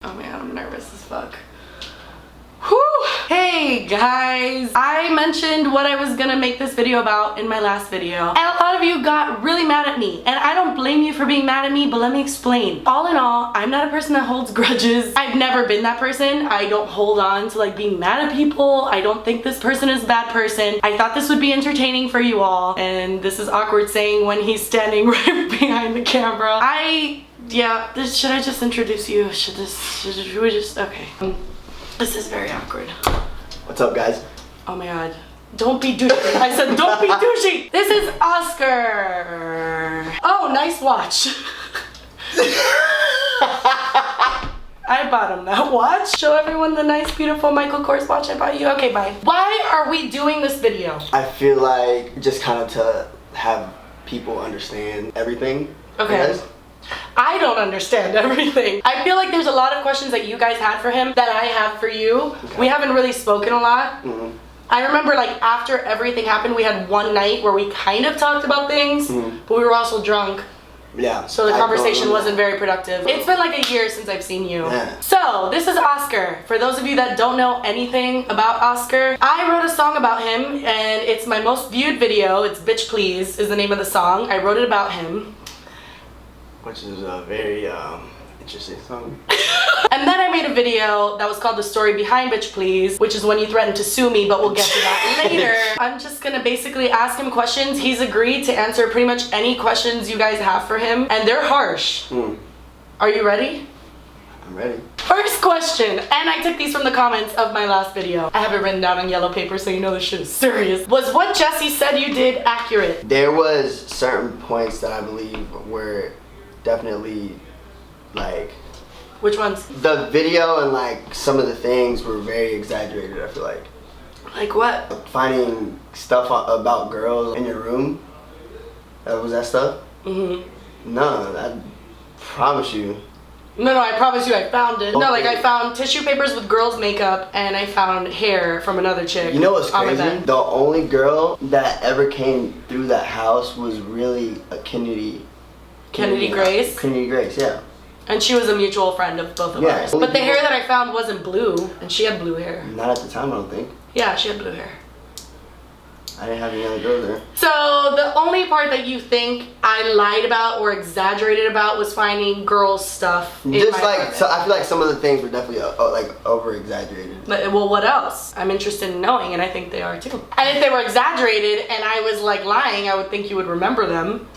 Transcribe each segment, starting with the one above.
Oh man, I'm nervous as fuck. Whew! Hey guys! I mentioned what I was gonna make this video about in my last video, and a lot of you got really mad at me, and I don't blame you for being mad at me, but let me explain. All in all, I'm not a person that holds grudges. I've never been that person. I don't hold on to like being mad at people. I don't think this person is a bad person. I thought this would be entertaining for you all, and this is awkward saying when he's standing right behind the camera. Should I just introduce you? Should we just, okay. This is very awkward. What's up, guys? Oh my god. Don't be douchey. I said don't be douchey. This is Oscar. Oh, nice watch. I bought him that watch. Show everyone the nice, beautiful Michael Kors watch I bought you. Okay, bye. Why are we doing this video? I feel like just kind of to have people understand everything. Okay. I don't understand everything. I feel like there's a lot of questions that you guys had for him that I have for you. Okay. We haven't really spoken a lot. Mm-hmm. I remember like after everything happened, we had one night where we kind of talked about things, but we were also drunk. Yeah. So the conversation wasn't very productive. It's been like a year since I've seen you. Yeah. So this is Oscar. For those of you that don't know anything about Oscar, I wrote a song about him and it's my most viewed video. It's Bitch Please is the name of the song. I wrote it about him. Which is a very interesting song. And then I made a video that was called The Story Behind Bitch Please, which is when you threatened to sue me, but we'll get to that later. I'm just gonna basically ask him questions. He's agreed to answer pretty much any questions you guys have for him, and they're harsh. Are you ready? I'm ready. First question, and I took these from the comments of my last video. I have it written down on yellow paper so you know this shit is serious. Was what Jesse said you did accurate? There was certain points that I believe were definitely like... Which ones? The video and like some of the things were very exaggerated, I feel like. Like what? Finding stuff about girls in your room. Was that stuff? Mm-hmm. No, I promise you. No, I promise you I found it. Okay. No, like I found tissue papers with girls' makeup and I found hair from another chick. You know what's crazy? The only girl that ever came through that house was really a Kennedy Grace? Kennedy Grace, yeah. And she was a mutual friend of both of ours. But the hair that I found wasn't blue, and she had blue hair. Not at the time, I don't think. Yeah, she had blue hair. I didn't have any other girl there. So the only part that you think I lied about or exaggerated about was finding girls' stuff in just my like, apartment. So I feel like some of the things were definitely like over-exaggerated. Well, what else? I'm interested in knowing, and I think they are too. And if they were exaggerated and I was like lying, I would think you would remember them.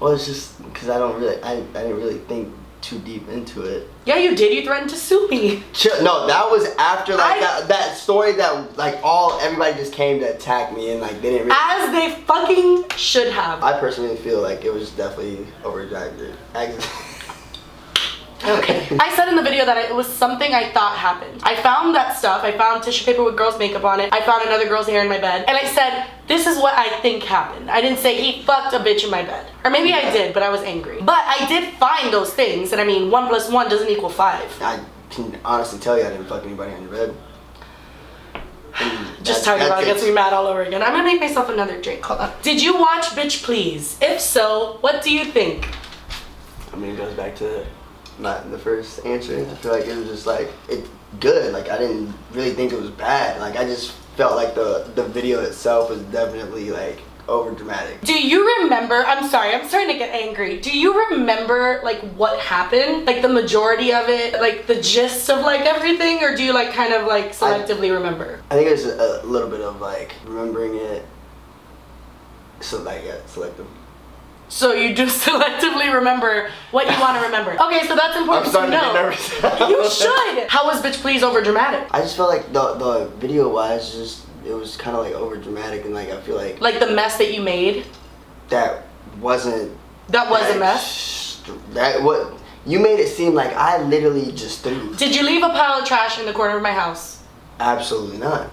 Well, it's just because I didn't really think too deep into it. Yeah, you did. You threatened to sue me. No, that was after like that story that like everybody just came to attack me and like they didn't really... As they fucking should have. I personally feel like it was definitely over-exaggerated. Okay. I said in the video that it was something I thought happened. I found that stuff. I found tissue paper with girls' makeup on it. I found another girl's hair in my bed. And I said, this is what I think happened. I didn't say he fucked a bitch in my bed. Or maybe I did, but I was angry. But I did find those things. And I mean, 1 + 1 doesn't equal 5. I can honestly tell you I didn't fuck anybody on your bed. Just talking about it gets me mad all over again. I'm gonna make myself another drink. Hold on. Did you watch Bitch Please? If so, what do you think? I mean, it goes back to the first answer. I feel like it was just like good. Like I didn't really think it was bad. Like I just felt like the video itself was definitely like over dramatic. Do you remember? I'm sorry, I'm starting to get angry. Do you remember like what happened? Like the majority of it, like the gist of like everything, or do you like kind of like selectively remember? I think it's a little bit of like remembering it. So like selective. So you do selectively remember what you want to remember. Okay, so that's important to know. I'm starting to get nervous. You should. How was Bitch Please over dramatic? I just felt like the video wise, it was kind of like over dramatic, and like I feel like the mess that you made. That wasn't. That was a mess. What you made it seem like I literally just threw. Did you leave a pile of trash in the corner of my house? Absolutely not.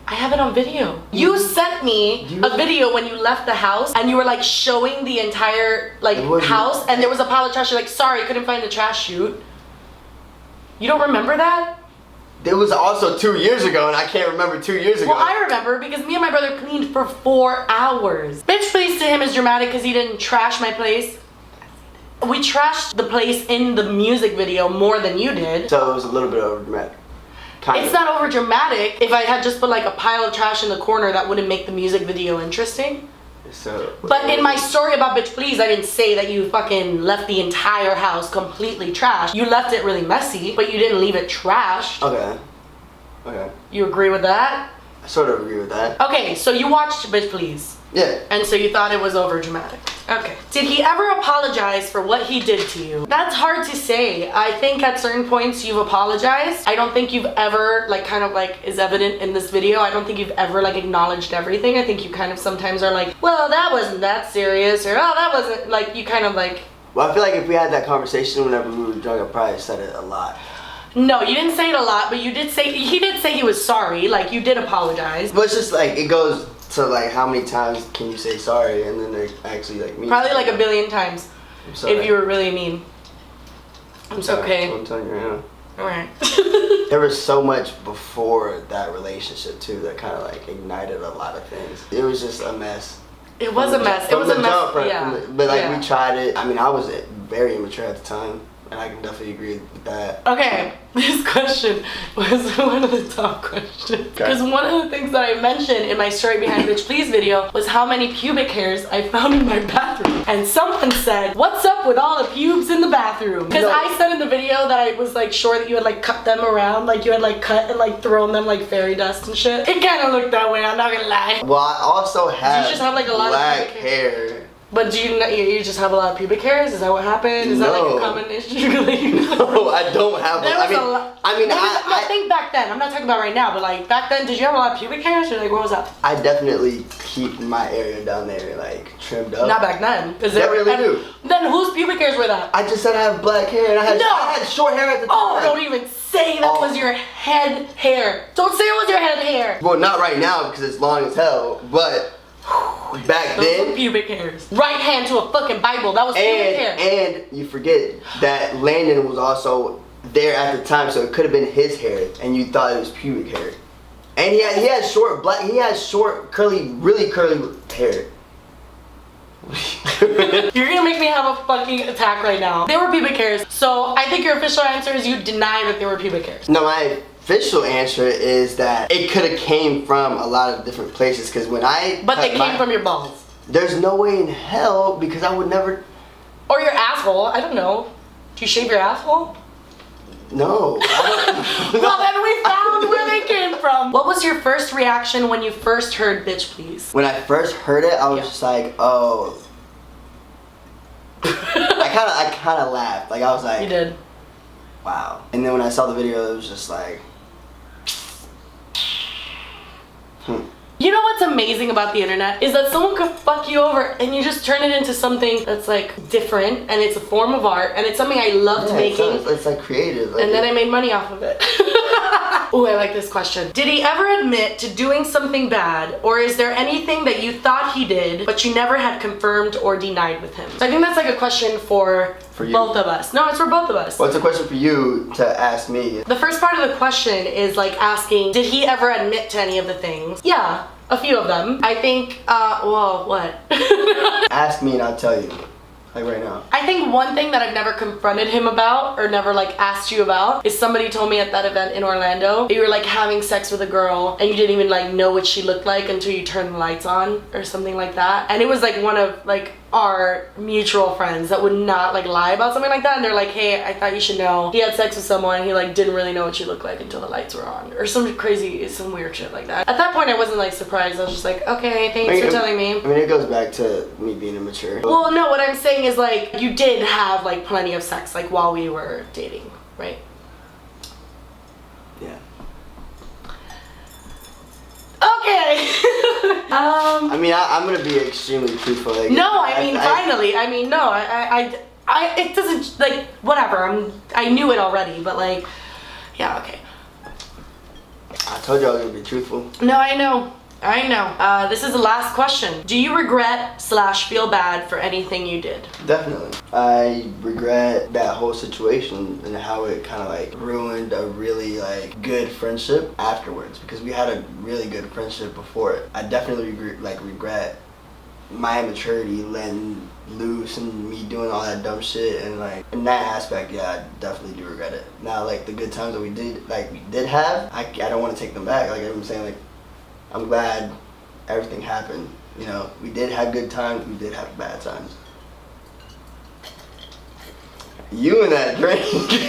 I have it on video. You sent me a video when you left the house and you were like showing the entire like house and there was a pile of trash. You're like, sorry, couldn't find the trash chute. You don't remember that? It was also 2 years ago and I can't remember 2 years ago. Well, I remember because me and my brother cleaned for 4 hours. Bitch Please to him is dramatic because he didn't trash my place. We trashed the place in the music video more than you did. So it was a little bit overdramatic. It's not over dramatic. If I had just put like a pile of trash in the corner, that wouldn't make the music video interesting. So, but in my story about Bitch Please, I didn't say that you fucking left the entire house completely trashed. You left it really messy, but you didn't leave it trashed. Okay. Okay. You agree with that? I sort of agree with that. Okay, so you watched Bitch Please. Yeah. And so you thought it was over dramatic. Okay. Did he ever apologize for what he did to you? That's hard to say. I think at certain points you've apologized. I don't think you've ever, like, kind of like is evident in this video. I don't think you've ever like acknowledged everything. I think you kind of sometimes are like, well, that wasn't that serious, or oh, that wasn't, like, you kind of like. Well, I feel like if we had that conversation whenever we were drunk, I probably said it a lot. No, you didn't say it a lot, but you did say, he did say he was sorry. Like, you did apologize. But it's just like, it goes to like, how many times can you say sorry and then they actually like mean probably like a billion times. I'm sorry. If you were really mean. It's okay. I'm telling you right now. Alright. There was so much before that relationship too that kind of like ignited a lot of things. It was just a mess. It was a mess. It was a mess. Yeah. But like we tried it. I mean, I was very immature at the time. And I can definitely agree with that. Okay, this question was one of the top questions. Because one of the things that I mentioned in my Story Behind Bitch Please video was how many pubic hairs I found in my bathroom. And someone said, what's up with all the pubes in the bathroom? Because I said in the video that I was like sure that you had like cut them around, like you had like cut and like thrown them like fairy dust and shit. It kind of looked that way, I'm not gonna lie. Well, I also have, just have like a lot black of hair. But do you just have a lot of pubic hairs? Is that what happened? Is that like a common issue? No, I don't have. I think back then. I'm not talking about right now, but like back then, did you have a lot of pubic hairs, or like what was that? I definitely keep my area down there like trimmed up. Not back then. Definitely do. Then whose pubic hairs were that? I just said I have black hair, and I had short hair at the time. Oh, don't even say that was your head hair. Don't say it was your head hair. Well, not right now because it's long as hell, but. Back those then, were pubic hairs. Right hand to a fucking Bible. That was pubic hair. And you forget that Landon was also there at the time, so it could have been his hair, and you thought it was pubic hair. And he had short curly, really curly hair. You're gonna make me have a fucking attack right now. They were pubic hairs, so I think your official answer is you deny that they were pubic hairs. No, my official answer is that it could have came from a lot of different places because when I but they came from your balls. There's no way in hell because I would never. Or your asshole. I don't know. Do you shave your asshole? No. I don't. Well, then we found where they came from. What was your first reaction when you first heard Bitch Please? When I first heard it, I was just like, oh. I kind of laughed. Like I was like. You did. Wow. And then when I saw the video, it was just like. You know what's amazing about the internet is that someone could fuck you over and you just turn it into something that's like different and it's a form of art and it's something I loved making. It's like creative. Like and then I made money off of it. Ooh, I like this question. Did he ever admit to doing something bad, or is there anything that you thought he did but you never had confirmed or denied with him? So I think that's like a question for both of us. No, it's for both of us. Well, it's a question for you to ask me. The first part of the question is like asking, did he ever admit to any of the things? Yeah, a few of them. I think, well, what? Ask me and I'll tell you. Like right now. I think one thing that I've never confronted him about or never like asked you about is somebody told me at that event in Orlando that you were like having sex with a girl and you didn't even like know what she looked like until you turned the lights on or something like that. And it was like one of like our mutual friends that would not like lie about something like that, and they're like, hey, I thought you should know he had sex with someone and he like didn't really know what she looked like until the lights were on, or some weird shit like that. At that point I wasn't like surprised. I was just like, okay, thanks for telling me. I mean, it goes back to me being immature. Well, no, what I'm saying is like you did have like plenty of sex like while we were dating, right? Yeah. Okay. I mean, I'm gonna be extremely truthful. Like, no, finally. I mean, no, it doesn't, like, whatever. I knew it already, but like, yeah, okay. I told you I was gonna be truthful. No, I know. This is the last question. Do you regret / feel bad for anything you did? Definitely. I regret that whole situation and how it kind of like ruined a really like good friendship afterwards, because we had a really good friendship before it. I definitely regret my immaturity letting loose and me doing all that dumb shit, and like in that aspect, yeah, I definitely do regret it. Now, like the good times that we did have, I don't want to take them back. Like I'm saying, like I'm glad everything happened. You know, we did have good times, we did have bad times. You and that drink.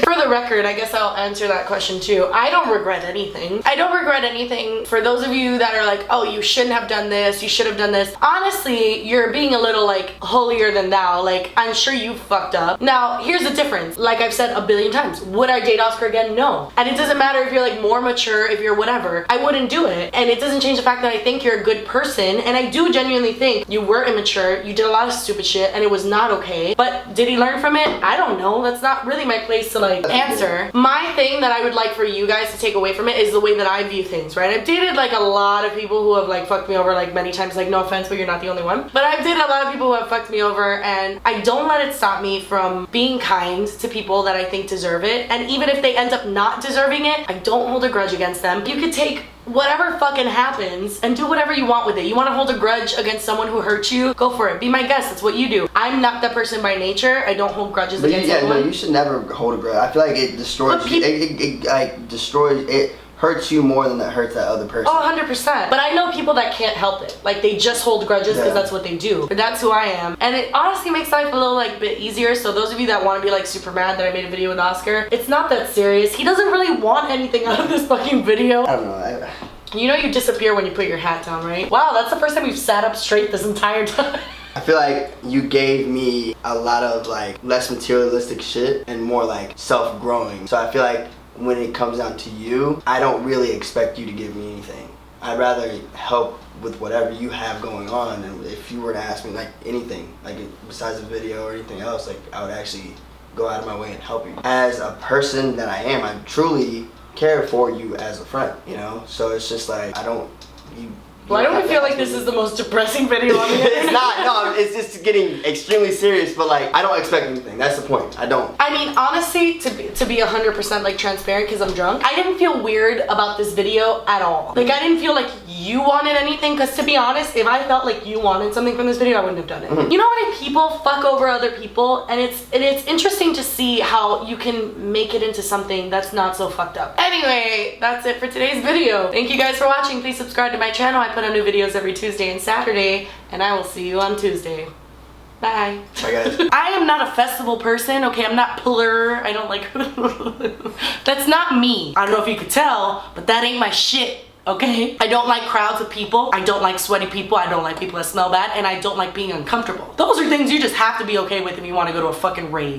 For the record, I guess I'll answer that question too. I don't regret anything. I don't regret anything. For those of you that are like, oh, you shouldn't have done this, you should have done this. Honestly, you're being a little like holier than thou. Like, I'm sure you fucked up. Now, here's the difference. Like I've said a billion times, would I date Oscar again? No. And it doesn't matter if you're like more mature, if you're whatever. I wouldn't do it. And it doesn't change the fact that I think you're a good person. And I do genuinely think you were immature, you did a lot of stupid shit, and it was not okay. But did he learn from it? I don't know. That's not really my place to like answer. My thing that I would like for you guys to take away from it is the way that I view things, right? I've dated like a lot of people who have like fucked me over like many times, like no offense, but you're not the only one. But I've dated a lot of people who have fucked me over, and I don't let it stop me from being kind to people that I think deserve it. And even if they end up not deserving it, I don't hold a grudge against them. You could take whatever fucking happens and do whatever you want with it. You want to hold a grudge against someone who hurt you? Go for it. Be my guest. That's what you do. I'm not that person by nature. I don't hold grudges against anyone. No, you should never hold a grudge. I feel like it destroys you. It like destroys it. Hurts you more than it hurts that other person. Oh, 100%. But I know people that can't help it. Like, they just hold grudges because that's what they do. But that's who I am. And it honestly makes life a little, like, bit easier. So those of you that want to be, like, super mad that I made a video with Oscar, it's not that serious. He doesn't really want anything out of this fucking video. I don't know. You know you disappear when you put your hat down, right? Wow, that's the first time we've sat up straight this entire time. I feel like you gave me a lot of, like, less materialistic shit and more, like, self-growing. So I feel like when it comes down to you, I don't really expect you to give me anything. I'd rather help with whatever you have going on, and if you were to ask me like anything, like besides the video or anything else, like I would actually go out of my way and help you. As a person that I am, I truly care for you as a friend, you know? So it's just like, Why do we feel like this is the most depressing video on the internet? It's not, no, it's just getting extremely serious, but like, I don't expect anything. That's the point. I don't. I mean, honestly, to be 100% like transparent, because I'm drunk, I didn't feel weird about this video at all. Like, I didn't feel like you wanted anything, because to be honest, if I felt like you wanted something from this video, I wouldn't have done it. You know how many people fuck over other people? And it's interesting to see how you can make it into something that's not so fucked up. Anyway, that's it for today's video. Thank you guys for watching. Please subscribe to my channel. I put out new videos every Tuesday and Saturday, and I will see you on Tuesday. Bye. Bye, guys. I am not a festival person, okay? I'm not plur. I don't like... That's not me. I don't know if you could tell, but that ain't my shit, okay? I don't like crowds of people. I don't like sweaty people. I don't like people that smell bad, and I don't like being uncomfortable. Those are things you just have to be okay with if you want to go to a fucking rave.